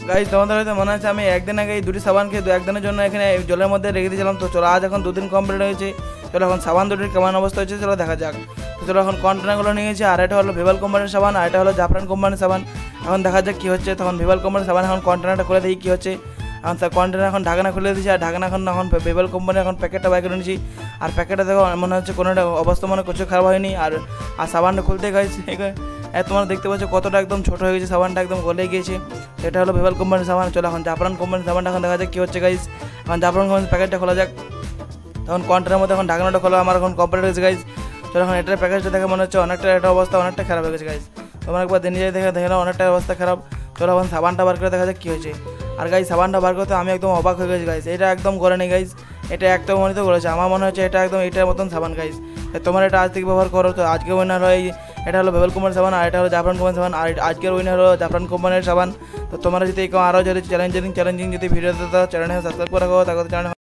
Guys তোমাদের হয়তো মনে আছে আমি একদিন আগে এই দুটি সাবানকে একদিনের জন্য এখানে জলের মধ্যে রেখে দিয়েছিলাম। তো চলো আজ এখন 2 দিন কমপ্লিট হয়েছে। চলো এখন সাবান দুটির কেমন অবস্থা হয়েছে চলো দেখা যাক। তো চলো এখন কন্টেনারগুলো নিয়েছি, আর এটা হলো ভিভাল কোম্পানির সাবান, আর এটা হলো জাফরান কোম্পানির সাবান। এখন দেখা যাক কী হচ্ছে। তখন ভিভাল কোম্পানির সাবান এখন কন্টেনারটা খুলে দেখি কী হচ্ছে। এখন তার কন্টেনার এখন ঢাকনা খুলে দিয়েছি, আর ঢাকনা এখন ভিভাল কোম্পানির এখন প্যাকেটটা বাইরে করে নিয়েছি। আর প্যাকেটটা দেখো মনে হচ্ছে কোনোটা অবস্থা মনে কিছু খারাপ হয়নি। আর সাবানটা খুলতে গেছে তোমরা দেখতে পাচ্ছ কতটা একদম ছোটো হয়ে গেছে, সাবানটা একদম গলে গিয়েছে। এটা হলো ভিভাল কোম্পানির সাবান। চলো এখন জাফরান কোম্পানির সাবানটা এখন দেখা যাক কী হচ্ছে গাইজ। এখন জাফরান কোম্পানির প্যাকেটটা খোলা যাক। তখন কন্টেনারের মধ্যে এখন ঢাকনাটা খোলা আমার এখন কমপ্লিট হয়েছে গাইজ। চলো এখন এটার প্যাকেজটা দেখে মনে হচ্ছে অনেকটা এটা অবস্থা অনেকটা খারাপ হয়ে গেছে গাইজ। তোমরা একবার নিজে দেখে নাও অনেকটা অবস্থা খারাপ। চলো এখন সাবানটা বার করে দেখা যাক কী হয়েছে। আর গাইজ সাবানটা বার করতে আমি একদম অবাক হয়ে গেছি গাইজ, এটা একদম করে নেই গাইজ, এটা একদম মনিত করেছে। আমার মনে হচ্ছে এটা একদম এটার মতন সাবান গাইজ। তোমার এটা আজ থেকে ব্যবহার করো। তো আজকে উইনার হয় এটা হলো ভিভাল কোম্পানির সাবান, আর এটা হলো জাফরান কোম্পানির সাবান, আর আজকের উইনার হলো জাফরান কোম্পানির সাবান। তো তোমরা যদি আরও যদি চ্যালেঞ্জিং যদি ভিডিও দিতে চ্যানেলে সাবস্ক্রাইব করে রাখো তাহলে চ্যানেল